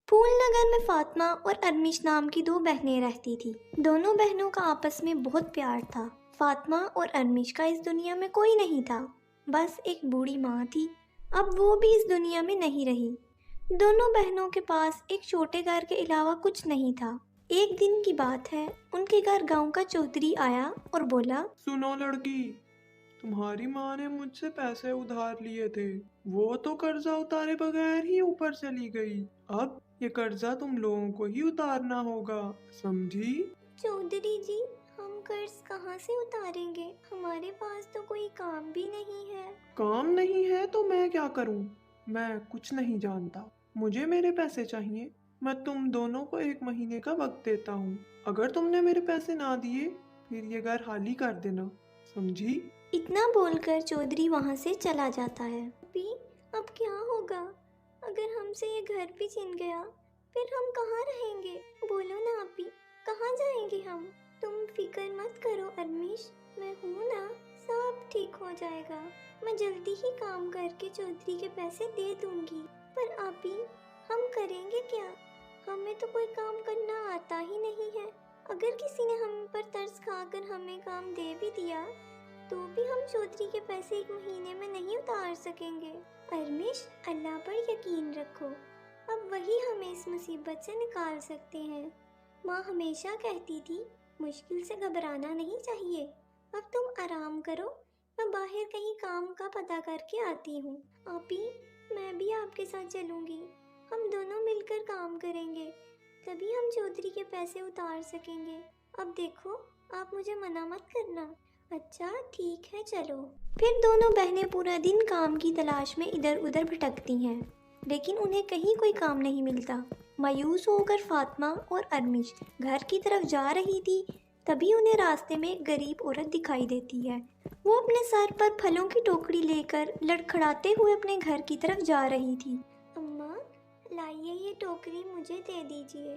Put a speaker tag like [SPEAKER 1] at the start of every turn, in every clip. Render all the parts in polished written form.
[SPEAKER 1] پھول نگر میں فاطمہ اور ارمش نام کی دو بہنیں رہتی تھی۔ دونوں بہنوں کا آپس میں بہت پیار تھا۔ فاطمہ اور ارمش کا اس دنیا میں کوئی نہیں تھا، بس ایک بوڑھی ماں تھی۔ اب وہ بھی اس دنیا میں نہیں رہی۔ دونوں بہنوں کے پاس ایک چھوٹے گھر کے علاوہ کچھ نہیں تھا۔ ایک دن کی بات ہے، ان کے گھر گاؤں کا چودھری آیا اور بولا،
[SPEAKER 2] سنو لڑکی، تمہاری ماں نے مجھ سے پیسے ادھار لیے تھے، وہ تو قرضہ اتارے بغیر ہی اوپر چلی گئی۔ اب یہ قرضہ تم لوگوں کو ہی اتارنا ہوگا، سمجھی؟
[SPEAKER 1] چودھری جی، ہم قرض کہاں سے اتاریں گے؟ ہمارے پاس تو کوئی کام بھی نہیں ہے۔
[SPEAKER 2] کام نہیں ہے تو میں کیا کروں؟ میں کچھ نہیں جانتا، مجھے میرے پیسے چاہیے۔ میں تم دونوں کو 1 مہینے کا وقت دیتا ہوں، اگر تم نے میرے پیسے نہ دیے پھر یہ گھر خالی کر دینا، سمجھی؟
[SPEAKER 1] اتنا بول کر چودھری وہاں سے چلا جاتا ہے۔ اب کیا ہوگا؟ اگر ہم سے یہ گھر بھی چھن گیا پھر ہم کہاں رہیں گے؟ بولو نا آپی، کہاں جائیں گے ہم؟ تم فکر مت کرو ارمش، میں ہوں نا، سب ٹھیک ہو جائے گا۔ میں جلدی ہی کام کر کے چودھری کے پیسے دے دوں گی۔ پر آپی، ہم کریں گے کیا؟ ہمیں تو کوئی کام کرنا آتا ہی نہیں ہے۔ اگر کسی نے ہم پر ترس کھا کر ہمیں کام دے بھی دیا تو بھی ہم چودھری کے پیسے 1 مہینے میں نہیں اتار سکیں گے۔ ارمش، اللہ پر یقین رکھو، اب وہی ہمیں اس مصیبت سے نکال سکتے ہیں۔ ماں ہمیشہ کہتی تھی مشکل سے گھبرانا نہیں چاہیے۔ اب تم آرام کرو، میں باہر کہیں کام کا پتہ کر کے آتی ہوں۔ آپی، میں بھی آپ کے ساتھ چلوں گی، ہم دونوں مل کر کام کریں گے، تبھی ہم چودھری کے پیسے اتار سکیں گے۔ اب دیکھو، آپ مجھے منع مت کرنا۔ اچھا ٹھیک ہے، چلو۔ پھر دونوں بہنیں پورا دن کام کی تلاش میں ادھر ادھر بھٹکتی ہیں، لیکن انہیں کہیں کوئی کام نہیں ملتا۔ مایوس ہو کر فاطمہ اور ارمش گھر کی طرف جا رہی تھی، تبھی انہیں راستے میں ایک غریب عورت دکھائی دیتی ہے۔ وہ اپنے سر پر پھلوں کی ٹوکری لے کر لڑکھڑاتے ہوئے اپنے گھر کی طرف جا رہی تھی۔ اماں، لائیے یہ ٹوکری مجھے دے دیجیے،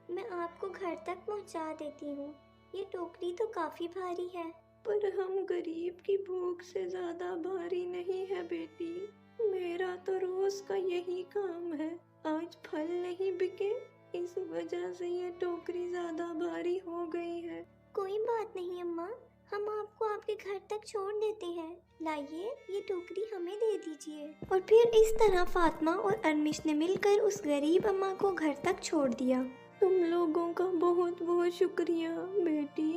[SPEAKER 1] میں آپ کو گھر تک پہنچا دیتی ہوں۔ یہ ٹوکری تو کافی بھاری ہے۔ پر ہم غریب کی بھوک سے زیادہ بھاری نہیں ہے بیٹی، میرا تو روز کا یہی کام ہے۔ آج پھل نہیں بکے، اس وجہ سے یہ ٹوکری زیادہ بھاری ہو گئی ہے۔ کوئی بات نہیں اماں، ہم آپ کو آپ کے گھر تک چھوڑ دیتے ہیں، لائیے یہ ٹوکری ہمیں دے دیجیے۔ اور پھر اس طرح فاطمہ اور ارمش نے مل کر اس غریب اماں کو گھر تک چھوڑ دیا۔ تم لوگوں کا بہت بہت شکریہ بیٹی،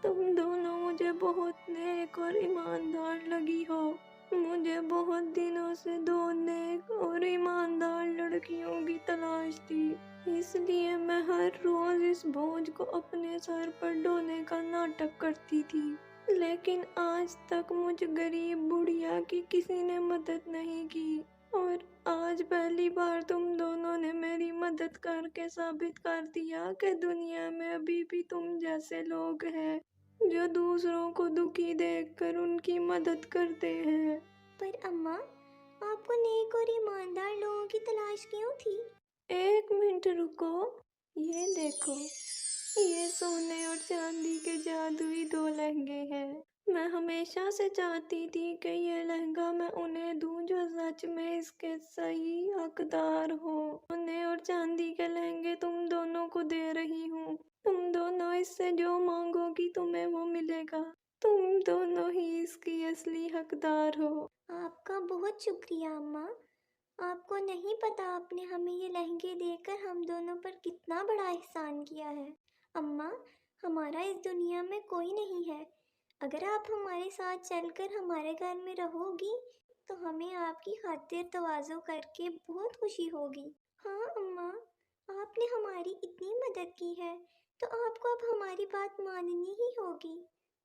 [SPEAKER 1] تم دونوں مجھے بہت نیک اور ایماندار لگی ہو۔ مجھے بہت دنوں سے 2 نیک اور ایماندار لڑکیوں کی تلاش تھی، اس لیے میں ہر روز اس بوجھ کو اپنے سر پر ڈھونے کا ناٹک کرتی تھی، لیکن آج تک مجھ غریب بڑھیا کی کسی نے مدد نہیں کی، اور آج پہلی بار تم دونوں نے میری مدد کر کے ثابت کر دیا کہ دنیا میں ابھی بھی تم جیسے لوگ ہیں جو دوسروں کو دکھی دیکھ کر ان کی مدد کرتے ہیں۔ پر اماں، آپ کو نیک اور ایماندار لوگوں کی تلاش کیوں تھی؟ 1 منٹ رکو، یہ دیکھو، یہ سونے اور چاندی کے جادوئی 2 لہنگے ہیں۔ میں ہمیشہ سے چاہتی تھی کہ یہ لہنگا میں انہیں دوں جو سچ میں اس کے صحیح حقدار ہو۔ سونے اور چاندی کے لہنگے تم دونوں کو دے رہی ہوں، تم دونوں اس سے جو مانگو گی تمہیں وہ ملے گا، تم دونوں ہی اس کی اصلی حقدار ہو۔ آپ کا بہت شکریہ اماں، آپ کو نہیں پتا آپ نے ہمیں یہ لہنگے دے کر ہم دونوں پر کتنا بڑا احسان کیا ہے۔ اماں، ہمارا اس دنیا میں کوئی نہیں ہے، اگر آپ ہمارے ساتھ چل کر ہمارے گھر میں رہو گی تو ہمیں آپ کی خاطر تواضع کر کے بہت خوشی ہوگی۔ ہاں اماں، آپ نے ہماری اتنی مدد کی ہے تو آپ کو اب ہماری بات ماننی ہی ہوگی،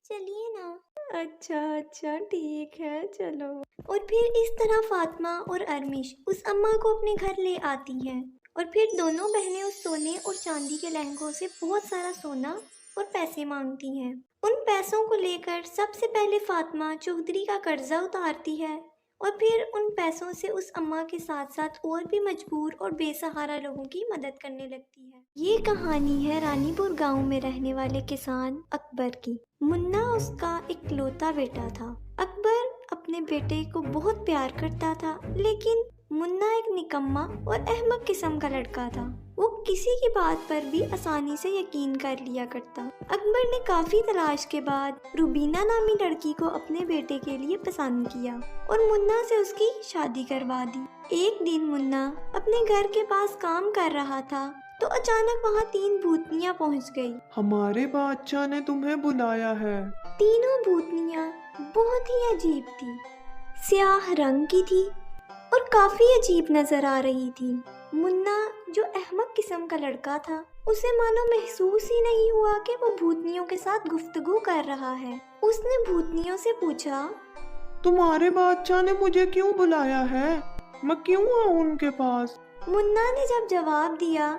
[SPEAKER 1] چلیے نا۔ اچھا ٹھیک ہے، چلو۔ اور پھر اس طرح فاطمہ اور ارمش اس اماں کو اپنے گھر لے آتی ہیں، اور پھر دونوں بہنیں اس سونے اور چاندی کے لہنگوں سے بہت سارا سونا اور پیسے مانگتی ہیں۔ ان پیسوں کو لے کر سب سے پہلے فاطمہ چودھری کا قرضہ اتارتی ہے، اور پھر ان پیسوں سے اس اماں کے ساتھ ساتھ اور بھی مجبور اور بے سہارا لوگوں کی مدد کرنے لگتی ہے۔ یہ کہانی ہے رانی پور گاؤں میں رہنے والے کسان اکبر کی۔ منا اس کا اکلوتا بیٹا تھا۔ اکبر اپنے بیٹے کو بہت پیار کرتا تھا، لیکن मुन्ना एक निकम्मा और अहमक किस्म का लड़का था। वो किसी की बात पर भी आसानी से यकीन कर लिया करता। अकबर ने काफी तलाश के बाद रुबीना नामी लड़की को अपने बेटे के लिए पसंद किया और मुन्ना से उसकी शादी करवा दी। एक दिन मुन्ना अपने घर के पास काम कर रहा था तो अचानक वहाँ 3 भूतनियाँ पहुँच गई।
[SPEAKER 2] हमारे बादशाह ने तुम्हें बुलाया है।
[SPEAKER 1] तीनों भूतनियाँ बहुत ही अजीब थी, स्याह रंग की थी और काफी अजीब नजर आ रही थी। मुन्ना जो अहमक किस्म का लड़का था, उसे मानो महसूस ही नहीं हुआ कि वो भूतनियों के साथ गुफ्तगू कर रहा है। उसने भूतनियों से पूछा,
[SPEAKER 2] तुम्हारे बादशाह ने मुझे क्यों बुलाया है? मैं क्यों आऊँ उनके पास?
[SPEAKER 1] मुन्ना ने जब जवाब दिया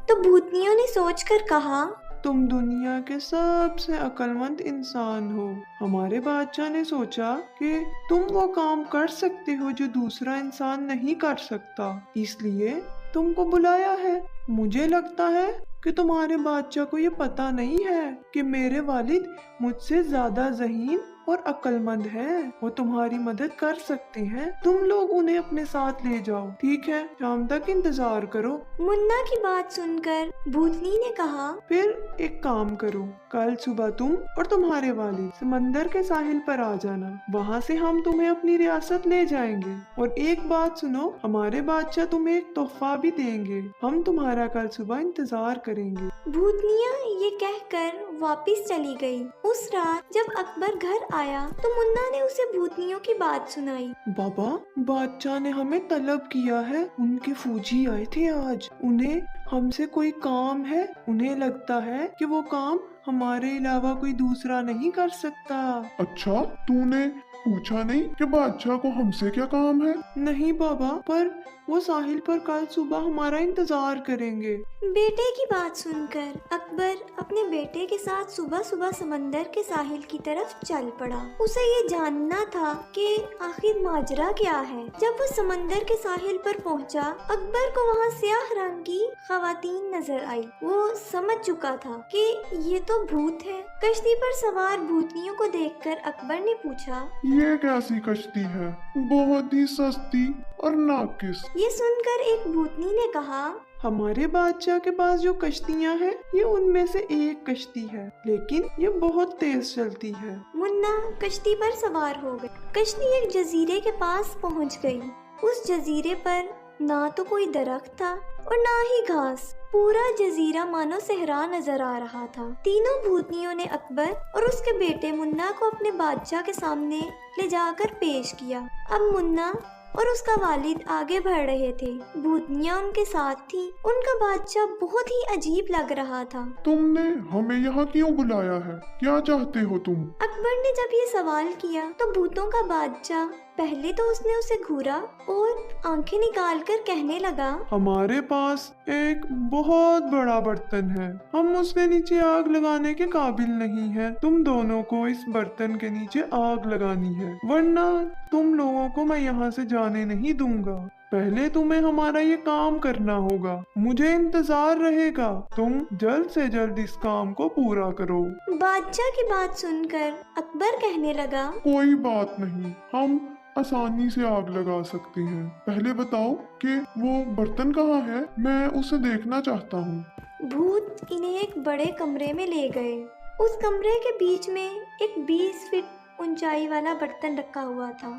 [SPEAKER 1] तो भूतनियों ने सोचकर कहा,
[SPEAKER 2] तुम दुनिया के सबसे अक्लमंद इंसान हो। हमारे बादशाह ने सोचा कि तुम वो काम कर सकते हो जो दूसरा इंसान नहीं कर सकता, इसलिए तुमको बुलाया है। मुझे लगता है कि तुम्हारे बादशाह को ये पता नहीं है कि मेरे वालिद मुझसे ज्यादा ज़हीन और अक्लमंद है। वो तुम्हारी मदद कर सकते हैं। तुम लोग उन्हें अपने साथ ले जाओ, ठीक है? शाम तक इंतजार करो।
[SPEAKER 1] मुन्ना की बात सुनकर भूतनी ने कहा,
[SPEAKER 2] फिर एक काम करो, कल सुबह तुम और तुम्हारे वालिद समंदर के साहिल पर आ जाना। वहाँ से हम तुम्हें अपनी रियासत ले जाएंगे। और एक बात सुनो, हमारे बादशाह तुम्हें एक तोहफा भी देंगे। हम तुम्हारा कल सुबह इंतजार करेंगे।
[SPEAKER 1] भूतनिया ये कहकर वापस चली गई। उस रात जब अकबर घर आया तो मुन्ना ने उसे भूतनियों की बात सुनाई।
[SPEAKER 2] बाबा, बादशाह ने हमें तलब किया है। उनके फौजी आए थे आज। उन्हें हमसे कोई काम है। उन्हें लगता है कि वो काम हमारे अलावा कोई दूसरा नहीं कर सकता।
[SPEAKER 3] अच्छा, तूने पूछा नहीं कि बादशाह को हमसे क्या काम है?
[SPEAKER 2] नहीं बाबा, पर वो साहिल पर कल सुबह हमारा इंतजार करेंगे।
[SPEAKER 1] बेटे की बात सुनकर अकबर अपने बेटे के साथ सुबह सुबह समंदर के साहिल की तरफ चल पड़ा। उसे ये जानना था कि आखिर माजरा क्या है। जब वो समंदर के साहिल पर पहुंचा, अकबर को वहाँ स्याह रंग की खवातीन नजर आई। वो समझ चुका था कि ये तो भूत है। कश्ती पर सवार भूतनियों को देखकर अकबर ने पूछा,
[SPEAKER 3] ये कैसी कश्ती है? बहुत ही सस्ती और नाकिस।
[SPEAKER 1] ये सुनकर एक भूतनी ने कहा,
[SPEAKER 2] हमारे बादशाह के पास जो कश्तियाँ हैं, ये उनमें से एक कश्ती है, लेकिन ये बहुत तेज चलती है।
[SPEAKER 1] मुन्ना कश्ती पर सवार हो गए। कश्ती एक जजीरे के पास पहुंच गई। उस जजीरे पर ना तो कोई दरख्त था और ना ही घास। पूरा जजीरा मानो सहरा नजर आ रहा था। तीनों भूतनियों ने अकबर और उसके बेटे मुन्ना को अपने बादशाह के सामने ले जाकर पेश किया। अब मुन्ना और उसका वालिद आगे बढ़ रहे थे। भूतनियाँ उनके साथ थी। उनका बादशाह बहुत ही अजीब लग रहा था।
[SPEAKER 3] तुमने हमें यहाँ क्यों बुलाया है? क्या चाहते हो तुम?
[SPEAKER 1] अकबर ने जब ये सवाल किया तो भूतों का बादशाह पहले तो उसने उसे घूरा और आंखें निकालकर कहने लगा,
[SPEAKER 2] हमारे पास एक बहुत बड़ा बर्तन है। हम उसके नीचे आग लगाने के काबिल नहीं है। तुम दोनों को इस बर्तन के नीचे आग लगानी है, वरना तुम लोगों को मैं यहाँ से जाने नहीं दूंगा। पहले तुम्हें हमारा ये काम करना होगा। मुझे इंतजार रहेगा। तुम जल्द से जल्द इस काम को पूरा करो।
[SPEAKER 1] बादशाह की बात सुनकर अकबर कहने लगा,
[SPEAKER 3] कोई बात नहीं, हम आसानी से आग लगा सकते हैं। पहले बताओ कि वो बर्तन कहाँ है? मैं उसे देखना चाहता हूँ।
[SPEAKER 1] भूत इन्हें एक बड़े कमरे में ले गए। उस कमरे के बीच में एक 20 फीट ऊंचाई वाला बर्तन रखा हुआ था।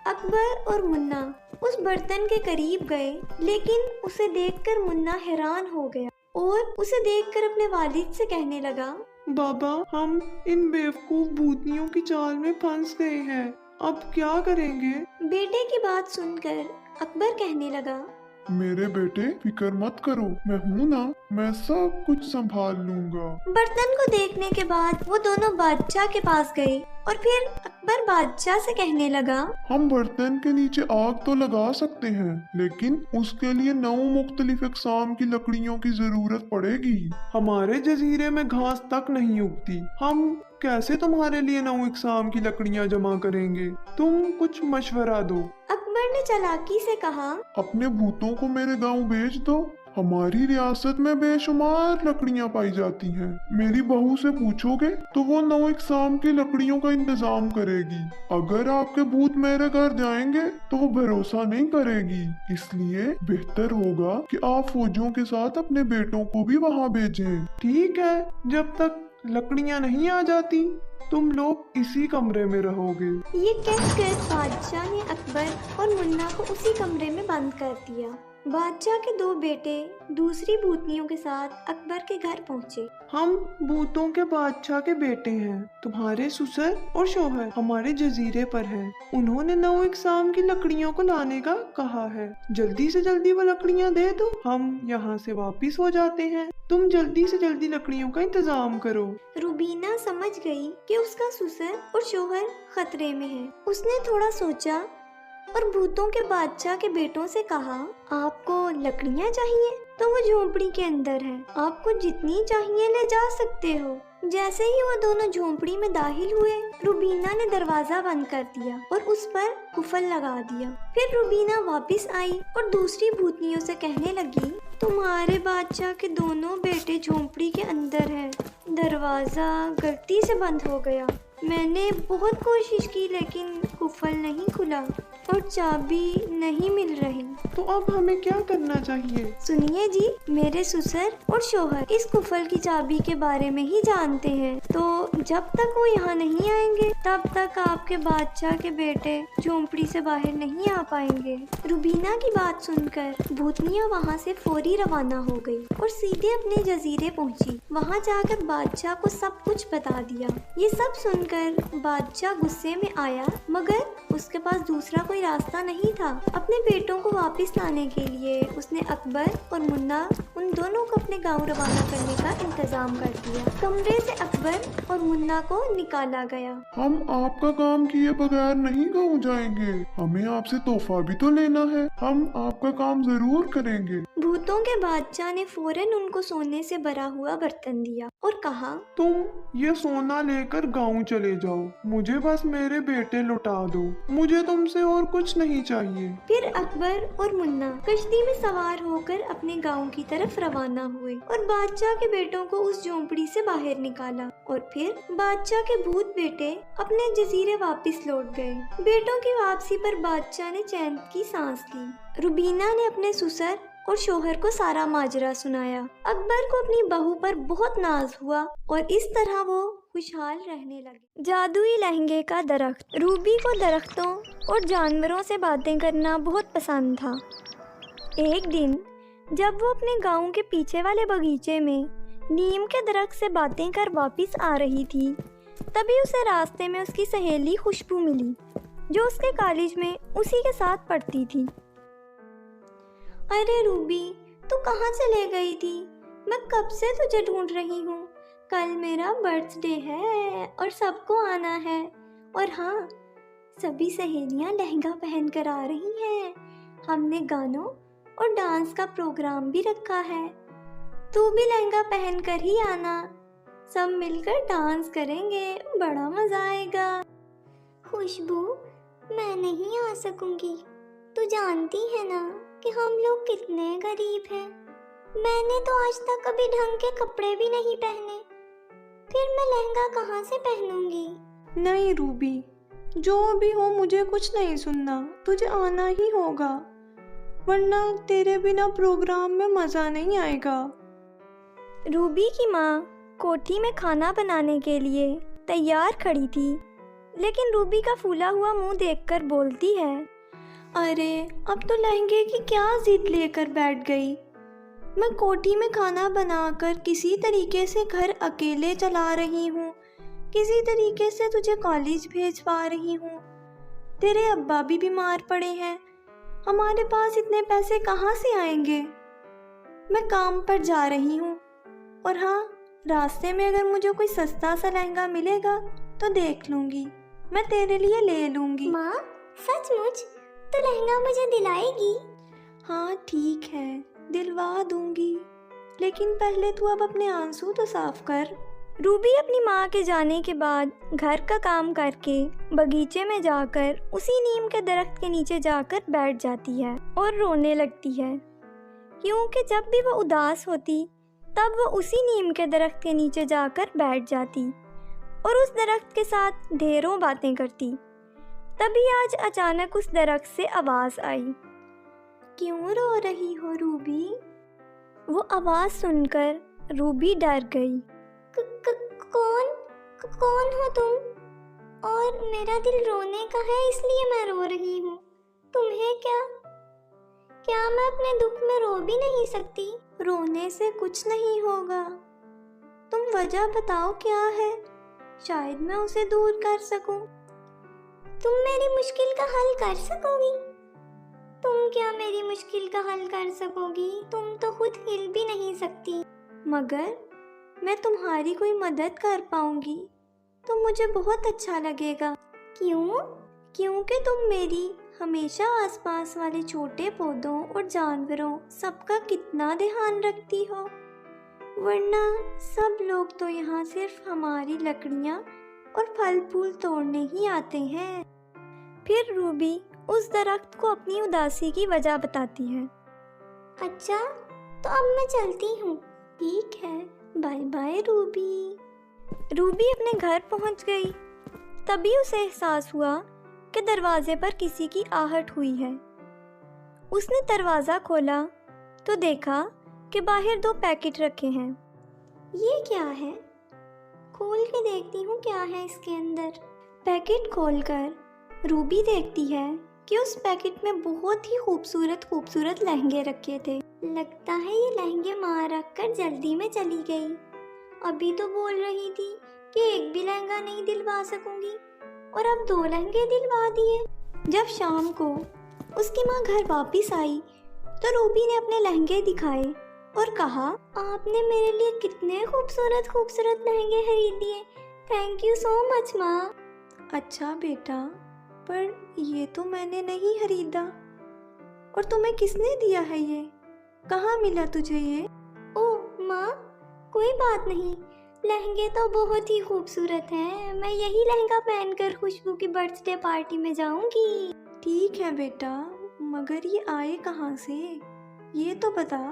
[SPEAKER 1] अकबर और मुन्ना उस बर्तन के करीब गए, लेकिन उसे देखकर मुन्ना हैरान हो गया और उसे देखकर अपने वालिद से कहने लगा,
[SPEAKER 2] बाबा, हम इन बेवकूफ भूतनियों की चाल में फंस गए हैं। अब क्या करेंगे?
[SPEAKER 1] बेटे की बात सुनकर अकबर कहने लगा,
[SPEAKER 3] मेरे बेटे, फिक्र मत करो, मैं हूँ ना, मैं सब कुछ संभाल लूंगा।
[SPEAKER 1] बर्तन को देखने के बाद वो दोनों बादशाह के पास गए और फिर अकबर बादशाह से कहने लगा,
[SPEAKER 3] हम बर्तन के नीचे आग तो लगा सकते हैं, लेकिन उसके लिए 9 मुख्तलिफ अक़साम की लकड़ियों की जरूरत पड़ेगी।
[SPEAKER 2] हमारे जजीरे में घास तक नहीं उगती। हम कैसे तुम्हारे लिए 9 अक़साम की लकड़ियाँ जमा करेंगे? तुम कुछ मशवरा दो।
[SPEAKER 1] अकबर ने चालाकी से कहा,
[SPEAKER 3] अपने भूतों को मेरे गांव भेज दो, हमारी रियासत में बेशुमार लकड़ियां पाई जाती हैं। मेरी बहू से पूछोगे तो वो 9 इकसाम की लकड़ियों का इंतजाम करेगी। अगर आपके भूत मेरे घर जाएंगे तो वो भरोसा नहीं करेगी, इसलिए बेहतर होगा कि आप फौजियों के साथ अपने बेटों को भी वहाँ भेजें।
[SPEAKER 2] ठीक है, जब तक लकड़ियां नहीं आ जाती तुम लोग इसी कमरे में रहोगे।
[SPEAKER 1] ये कहकर बादशाह ने अकबर और मुन्ना को उसी कमरे में बंद कर दिया। बादशाह के 2 बेटे दूसरी भूतनियों के साथ अकबर के घर पहुँचे।
[SPEAKER 2] हम भूतों के बादशाह के बेटे हैं। तुम्हारे ससुर और शौहर हमारे जजीरे पर हैं। उन्होंने 9 इकसाम की लकड़ियों को लाने का कहा है। जल्दी से जल्दी वो लकड़ियां दे दो, हम यहाँ से वापिस हो जाते हैं। तुम जल्दी से जल्दी लकड़ियों का इंतजाम करो।
[SPEAKER 1] रूबीना समझ गई कि उसका ससुर और शौहर खतरे में है। उसने थोड़ा सोचा और भूतों के बादशाह के बेटों से कहा, आपको लकड़ियाँ चाहिए तो वो झोंपड़ी के अंदर है, आपको जितनी चाहिए ले जा सकते हो। जैसे ही वो दोनों झोंपड़ी में दाखिल हुए, रूबीना ने दरवाजा बंद कर दिया और उस पर कुफल लगा दिया। फिर रूबीना वापस आई और दूसरी भूतनियों से कहने लगी, तुम्हारे बादशाह के दोनों बेटे झोंपड़ी के अंदर हैं। दरवाजा गलती से बंद हो गया। मैंने बहुत कोशिश की लेकिन कुफल नहीं खुला और चाबी नहीं मिल रही।
[SPEAKER 2] तो अब हमें क्या करना चाहिए?
[SPEAKER 1] सुनिए जी, मेरे ससुर और शौहर इस कुफल की चाबी के बारे में ही जानते हैं, तो जब तक वो यहाँ नहीं आएंगे तब तक आपके बादशाह के बेटे झोंपड़ी से बाहर नहीं आ पाएंगे। रूबीना की बात सुनकर भूतनिया वहाँ से फौरी रवाना हो गई और सीधे अपने जजीरे पहुँची। वहाँ जाकर बादशाह को सब कुछ बता दिया। ये सब सुनकर बादशाह गुस्से में आया, मगर उसके पास दूसरा कोई रास्ता नहीं था। अपने बेटों को वापस लाने के लिए उसने अकबर और मुन्ना उन दोनों को अपने गांव रवाना करने का इंतजाम कर दिया। कमरे से अकबर और मुन्ना को निकाला गया।
[SPEAKER 3] हम आपका काम किए बगैर नहीं गाँव जाएंगे, हमें आपसे तोहफा भी तो लेना है, हम आपका काम जरूर करेंगे।
[SPEAKER 1] भूतों के बादशाह ने फौरन उनको सोने से भरा हुआ बर्तन दिया और कहा,
[SPEAKER 2] तुम ये सोना लेकर गांव चले जाओ, मुझे बस मेरे बेटे लौटा दो, मुझे तुमसे और कुछ नहीं चाहिए।
[SPEAKER 1] फिर अकबर और मुन्ना कश्ती में सवार होकर अपने गांव की तरफ रवाना हुए और बादशाह के बेटों को उस झोंपड़ी से बाहर निकाला और फिर बादशाह के भूत बेटे अपने जजीरे वापस लौट गए। बेटों की वापसी पर बादशाह ने चैन की सांस ली। रूबीना ने अपने ससुर और शौहर को सारा माजरा सुनाया। अकबर को अपनी बहू पर बहुत नाज हुआ और इस तरह वो खुशहाल रहने लगे। जादुई लहंगे का दरख्त। रूबी को दरख्तों और जानवरों से बातें करना बहुत पसंद था। एक दिन जब वो अपने गांव के पीछे वाले बगीचे में नीम के दरख्त से बातें कर वापस आ रही थी, तभी उसे रास्ते में उसकी सहेली खुशबू मिली, जो उसके कॉलेज में उसी के साथ पढ़ती थी। अरे रूबी, तू कहाँ चले गई थी? मैं कब से तुझे ढूंढ रही हूँ। कल मेरा बर्थडे है और सबको आना है। और हाँ, सभी सहेलियाँ लहंगा पहन कर आ रही हैं। हमने गानों और डांस का प्रोग्राम भी रखा है। तू भी लहंगा पहन कर ही आना, सब मिलकर डांस करेंगे, बड़ा मजा आएगा। खुशबू, मैं नहीं आ सकूंगी। तू जानती है ना कि हम लोग कितने गरीब हैं। मैंने तो आज तक कभी ढंग के कपड़े भी नहीं पहने, फिर मैं लहंगा कहाँ से पहनूंगी?
[SPEAKER 2] नहीं रूबी, जो भी हो मुझे कुछ नहीं सुनना, तुझे आना ही होगा, वरना तेरे बिना प्रोग्राम में मजा नहीं आएगा।
[SPEAKER 1] रूबी की माँ कोठी में खाना बनाने के लिए तैयार खड़ी थी, लेकिन रूबी का फूला हुआ मुंह देखकर बोलती है, अरे अब तो लहंगे की क्या जिद लेकर बैठ गई। मैं कोठी में खाना बनाकर किसी तरीके से घर अकेले चला रही हूँ, किसी तरीके से तुझे कॉलेज भेज पा रही हूँ। तेरे अब्बा भी बीमार पड़े हैं, हमारे पास इतने पैसे कहाँ से आएंगे। मैं काम पर जा रही हूँ और हाँ, रास्ते में अगर मुझे कोई सस्ता सा लहंगा मिलेगा तो देख लूँगी, मैं तेरे लिए ले लूँगी।
[SPEAKER 4] माँ, सचमुच तो लहंगा मुझे दिलाएगी?
[SPEAKER 1] हाँ ठीक है, दिलवा दूंगी, लेकिन पहले तू अब अपने आंसू तो साफ कर। रूबी अपनी माँ के जाने के बाद घर का काम करके बगीचे में जाकर उसी नीम के दरख्त के नीचे जाकर बैठ जाती है और रोने लगती है। کیونکہ جب بھی وہ اداس ہوتی تب وہ اسی نیم کے درخت کے نیچے جا کر بیٹھ جاتی اور اس درخت کے ساتھ ڈھیروں باتیں کرتی۔ تبھی آج اچانک اس درخت سے آواز آئی، کیوں رو رہی ہو روبی؟ وہ آواز سن کر روبی ڈر گئی۔
[SPEAKER 4] کون ہو تم؟ اور میرا دل رونے کا ہے اس لیے میں رو رہی ہوں۔ تمہیں کیا میں اپنے دکھ میں رو بھی نہیں سکتی؟
[SPEAKER 1] رونے سے کچھ نہیں ہوگا، تم وجہ بتاؤ کیا ہے، شاید میں اسے دور کر سکوں۔
[SPEAKER 4] تم میری مشکل کا حل کر سکو گی؟ تم کیا میری مشکل کا حل کر سکو گی؟ تم تو خود ہل بھی نہیں سکتی۔
[SPEAKER 1] مگر میں تمہاری کوئی مدد کر پاؤں گی تو مجھے بہت اچھا لگے گا۔
[SPEAKER 4] کیوں؟
[SPEAKER 1] کیونکہ تم میری ہمیشہ آس پاس والے چھوٹے پودوں اور جانوروں سب کا کتنا دھیان رکھتی ہو، ورنہ سب لوگ تو یہاں صرف ہماری لکڑیاں اور پھل پھول توڑنے ہی آتے ہیں۔ پھر روبی اس درخت کو اپنی اداسی کی وجہ بتاتی ہے۔
[SPEAKER 4] اچھا تو اب میں چلتی ہوں۔
[SPEAKER 1] ٹھیک ہے، بائے بائے روبی۔ روبی اپنے گھر پہنچ گئی۔ تبھی اسے احساس ہوا کہ دروازے پر کسی کی آہٹ ہوئی ہے۔ اس نے دروازہ کھولا تو دیکھا کہ باہر 2 پیکٹ رکھے ہیں۔
[SPEAKER 4] یہ کیا ہے؟ کھول کے دیکھتی ہوں کیا ہے اس کے اندر۔
[SPEAKER 1] پیکٹ کھول کر روبی دیکھتی ہے کہ اس پیکٹ میں بہت ہی خوبصورت لہنگے رکھے تھے۔
[SPEAKER 4] لگتا ہے یہ لہنگے ماں رکھ کر جلدی میں چلی گئی۔ ابھی تو بول رہی تھی کہ ایک بھی لہنگا نہیں دلوا سکوں گی اور اب 2 لہنگے دلوا دیے۔
[SPEAKER 1] جب شام کو اس کی ماں گھر واپس آئی تو روبی نے اپنے لہنگے دکھائے اور کہا،
[SPEAKER 4] آپ نے میرے لیے کتنے خوبصورت لہنگے خرید دیے۔ تھینک یو سو مچ ماں۔
[SPEAKER 1] اچھا بیٹا، پر یہ تو میں نے نہیں خریدا، اور تمہیں کس نے دیا ہے یہ؟ کہاں ملا تجھے یہ؟
[SPEAKER 4] اوہ ماں، کوئی بات نہیں، لہنگے تو بہت ہی خوبصورت ہیں۔ میں یہی لہنگا پہن کر خوشبو کی برتھ ڈے پارٹی میں جاؤں گی۔
[SPEAKER 1] ٹھیک ہے بیٹا، مگر یہ آئے کہاں سے، یہ تو بتا۔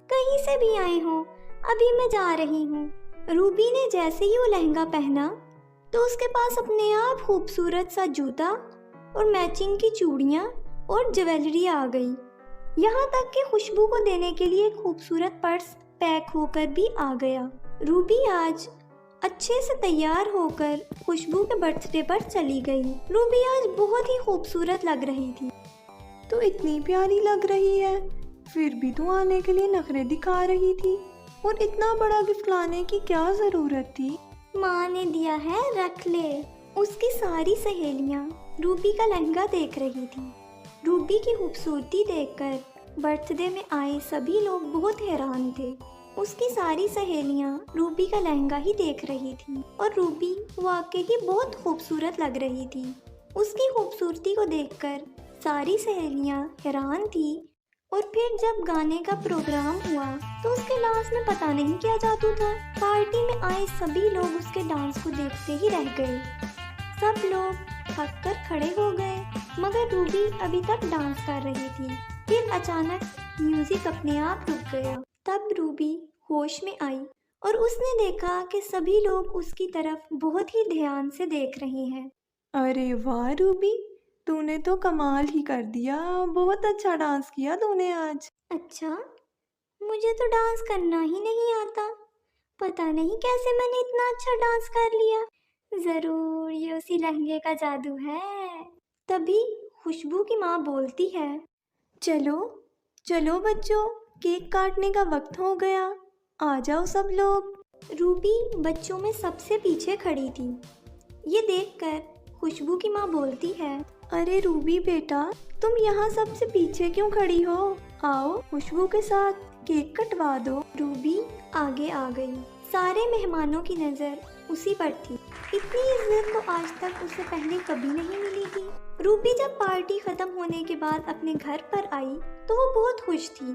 [SPEAKER 4] کہیں سے بھی آئے ہوں، ابھی میں جا رہی ہوں۔
[SPEAKER 1] روبی نے جیسے ہی وہ لہنگا پہنا تو اس کے پاس اپنے آپ خوبصورت سا جوتا اور میچنگ کی چوڑیاں اور جویلری آ گئی، یہاں تک کہ خوشبو کو دینے کے لیے ایک خوبصورت پرس پیک ہو کر بھی آ گیا۔ روبی آج اچھے سے تیار ہو کر خوشبو کے برتھ ڈے پر چلی گئی۔ روبی آج بہت ہی خوبصورت لگ رہی تھی۔
[SPEAKER 2] تو اتنی پیاری لگ رہی ہے، پھر بھی تو آنے کے لیے نخرے دکھا رہی تھی، اور اتنا بڑا گفٹ لانے کی کیا ضرورت تھی؟
[SPEAKER 4] ماں نے دیا ہے، رکھ لے۔
[SPEAKER 1] اس کی ساری سہیلیاں روبی کا لہنگا دیکھ رہی تھی۔ روبی کی خوبصورتی دیکھ کر برتھ ڈے میں آئے سبھی لوگ بہت حیران تھے۔ اس کی ساری سہیلیاں روبی کا لہنگا ہی دیکھ رہی تھی، اور روبی واقعی بہت خوبصورت لگ رہی تھی۔ اس کی خوبصورتی کو دیکھ کر ساری سہیلیاں حیران تھی۔ اور پھر جب گانے کا پروگرام ہوا تو اس کے ڈانس میں پتہ نہیں کیا جادو تھا۔ پارٹی میں آئے سبھی لوگ اس کے ڈانس کو دیکھتے ہی رہ گئے۔ سب لوگ تھک کر کھڑے ہو گئے، مگر روبی ابھی تک ڈانس کر رہی تھی۔ پھر اچانک میوزک اپنے آپ رک گیا۔ تب روبی ہوش میں آئی اور اس نے دیکھا کہ سبھی لوگ اس کی طرف بہت ہی دھیان سے دیکھ رہے ہیں۔
[SPEAKER 2] ارے واہ روبی، تو نے تو کمال ہی کر دیا، بہت اچھا ڈانس کیا تو نے آج۔
[SPEAKER 4] اچھا، مجھے تو ڈانس کرنا ہی نہیں آتا، پتہ نہیں کیسے میں نے اتنا اچھا ڈانس کر لیا۔ ضرور یہ اسی لہنگے کا جادو ہے۔
[SPEAKER 1] تبھی خوشبو کی ماں بولتی ہے، چلو چلو بچوں، کیک کاٹنے کا وقت ہو گیا، آ جاؤ سب لوگ۔ روبی بچوں میں سب سے پیچھے کھڑی تھی۔ یہ دیکھ کر خوشبو کی ماں بولتی ہے، ارے روبی بیٹا، تم یہاں سب سے پیچھے کیوں کھڑی ہو؟ آؤ خوشبو کے ساتھ کیک کٹوا دو۔ روبی آگے آ گئی۔ سارے مہمانوں کی نظر اسی پر تھی۔ اتنی عزت تو آج تک اسے پہلے کبھی نہیں ملی تھی۔ روبی جب پارٹی ختم ہونے کے بعد اپنے گھر پر آئی تو وہ بہت خوش تھی۔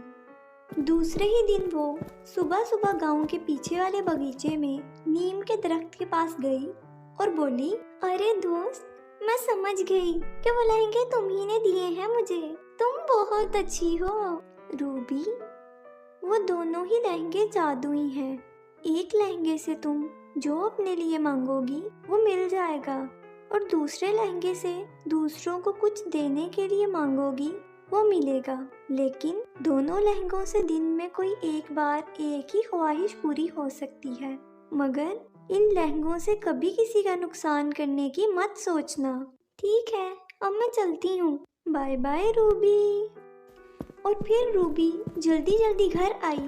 [SPEAKER 1] دوسرے ہی دن وہ صبح صبح گاؤں کے پیچھے والے باغیچے میں نیم کے درخت کے پاس گئی اور بولی،
[SPEAKER 4] ارے دوست، میں سمجھ گئی کہ وہ لہنگے تم ہی نے دیے ہیں مجھے۔ تم بہت اچھی ہو۔
[SPEAKER 1] रूबी, वो दोनों ही लहंगे जादुई हैं। एक लहंगे से तुम जो अपने लिए मांगोगी वो मिल जाएगा, और दूसरे लहंगे से दूसरों को कुछ देने के लिए मांगोगी वो मिलेगा। लेकिन दोनों लहंगों से दिन में कोई एक बार एक ही ख्वाहिश पूरी हो सकती है, मगर इन लहंगों से कभी किसी का नुकसान करने की मत सोचना। ठीक है, अब मैं चलती हूँ। Bye bye Ruby. और फिर रूबी जल्दी जल्दी घर आई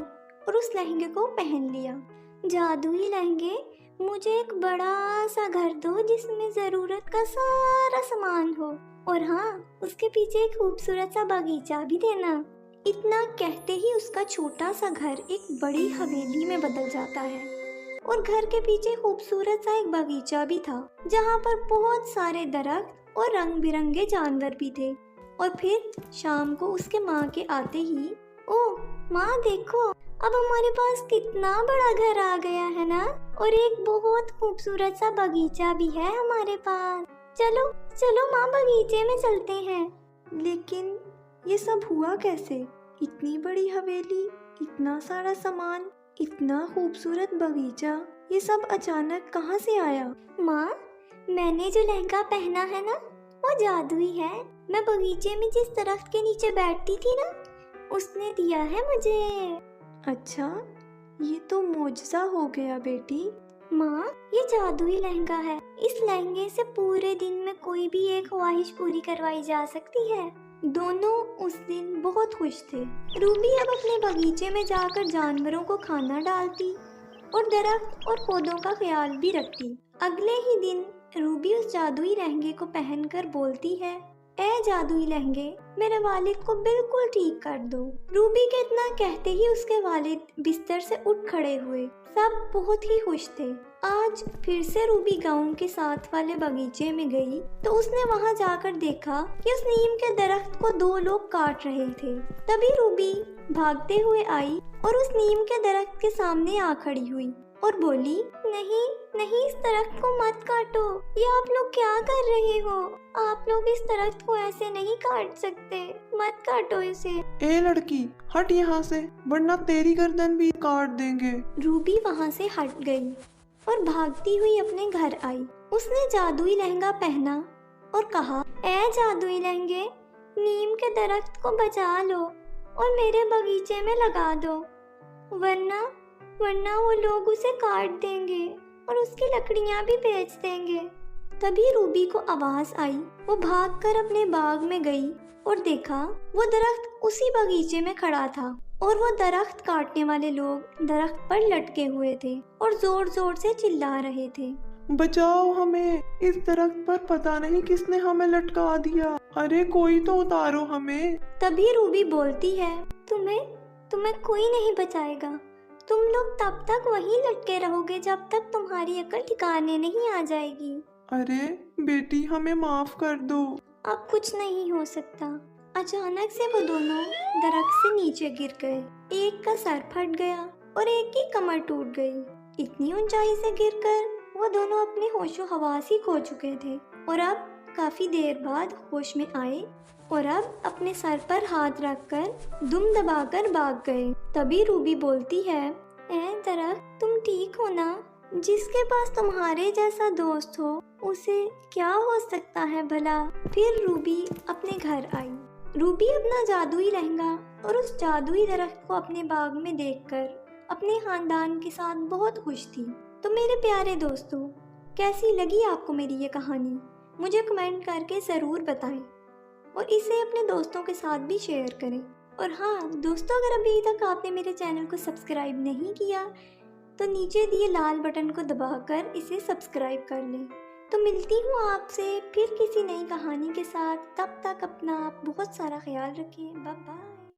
[SPEAKER 1] और उस लहंगे को पहन लिया। जादुई लहंगे, मुझे एक बड़ा सा घर दो जिसमें ज़रूरत का सारा सामान हो, और हाँ, उसके पीछे एक खूबसूरत सा बगीचा भी देना। इतना कहते ही उसका छोटा सा घर एक बड़ी हवेली में बदल जाता है, और घर के पीछे खूबसूरत सा एक बगीचा भी था जहाँ पर बहुत सारे दरख्त और रंग बिरंगे जानवर भी थे। और फिर शाम को उसके माँ के आते ही, ओह माँ देखो, अब हमारे पास कितना बड़ा घर आ गया है ना, और एक बहुत खूबसूरत सा बगीचा भी है हमारे पास। चलो चलो माँ, बगीचे में चलते हैं। लेकिन ये सब हुआ कैसे? इतनी बड़ी हवेली, इतना सारा सामान, इतना खूबसूरत बगीचा, ये सब अचानक कहाँ से आया?
[SPEAKER 4] माँ, मैंने जो लहंगा पहना है ना, वो जादुई है। मैं बगीचे में जिस दरख्त के नीचे बैठती थी ना, उसने दिया है मुझे।
[SPEAKER 1] अच्छा, ये तो मोजज़ा हो गया बेटी।
[SPEAKER 4] माँ, ये जादुई लहंगा है। इस लहंगे से पूरे दिन में कोई भी एक ख्वाहिश पूरी करवाई जा सकती है।
[SPEAKER 1] दोनों उस दिन बहुत खुश थे। रूबी अब अपने बगीचे में जाकर जानवरों को खाना डालती और दरख्त और पौधों का ख्याल भी रखती। अगले ही दिन रूबी उस जादुई लहंगे को पहनकर बोलती है, ए जादुई लहंगे, मेरे वालिद को बिल्कुल ठीक कर दो। रूबी के इतना कहते ही उसके वालिद बिस्तर से उठ खड़े हुए। सब बहुत ही खुश थे। आज फिर से रूबी गांव के साथ वाले बगीचे में गई तो उसने वहां जाकर देखा कि उस नीम के दरख्त को दो लोग काट रहे थे। तभी रूबी भागते हुए आई और उस नीम के दरख्त के सामने आ खड़ी हुई और बोली, नहीं नहीं, इस दरख्त को मत काटो। ये आप लोग क्या कर रहे हो? आप लोग इस दरख्त को ऐसे नहीं काट सकते, मत काटो इसे।
[SPEAKER 2] ए लड़की, हट यहाँ से, वरना तेरी गर्दन भी काट देंगे।
[SPEAKER 1] रूबी वहाँ से हट गई और भागती हुई अपने घर आई। उसने जादुई लहंगा पहना और कहा, ए जादुई लहंगे, नीम के दरख्त को बचा लो और मेरे बगीचे में लगा दो, वरना वो लोग उसे काट देंगे और उसकी लकड़ियां भी बेच देंगे। तभी रूबी को आवाज आई। वो भागकर अपने बाग में गई और देखा वो दरख्त उसी बगीचे में खड़ा था और वो दरख्त काटने वाले लोग दरख्त पर लटके हुए थे और जोर जोर से चिल्ला रहे थे,
[SPEAKER 2] बचाओ हमें, इस दरख्त पर पता नहीं किसने हमें लटका दिया, अरे कोई तो उतारो हमें।
[SPEAKER 1] तभी रूबी बोलती है,
[SPEAKER 4] तुम्हें कोई नहीं बचाएगा। तुम लोग तब तक वहीं लटके रहोगे जब तक तुम्हारी अकल ठिकाने नहीं आ जाएगी।
[SPEAKER 2] अरे बेटी, हमें माफ कर दो।
[SPEAKER 1] अब कुछ नहीं हो सकता। अचानक से वो दोनों दरख्त से नीचे गिर गए। एक का सर फट गया और एक की कमर टूट गई। इतनी ऊंचाई से गिरकर वो दोनों अपने होशो हवास ही खो चुके थे और अब काफी देर बाद होश में आए और अब अपने सर पर हाथ रखकर दुम दबाकर भाग गए। तभी रूबी बोलती है, ए दरख्त, तुम ठीक हो ना? जिसके पास तुम्हारे जैसा दोस्त हो उसे क्या हो सकता है भला? फिर रूबी अपने घर आई। रूबी अपना जादुई लहंगा और उस जादुई दरख्त को अपने बाग में देखकर अपने खानदान के साथ बहुत खुश थी। तो मेरे प्यारे दोस्तों, कैसी लगी आपको मेरी ये कहानी? मुझे कमेंट करके ज़रूर बताएं और इसे अपने दोस्तों के साथ भी शेयर करें। और हाँ दोस्तों, अगर अभी तक आपने मेरे चैनल को सब्सक्राइब नहीं किया तो नीचे दिए लाल बटन को दबाकर इसे सब्सक्राइब कर लें। तो मिलती हूँ आपसे फिर किसी नई कहानी के साथ। तब तक अपना बहुत सारा ख्याल रखें। Bye bye.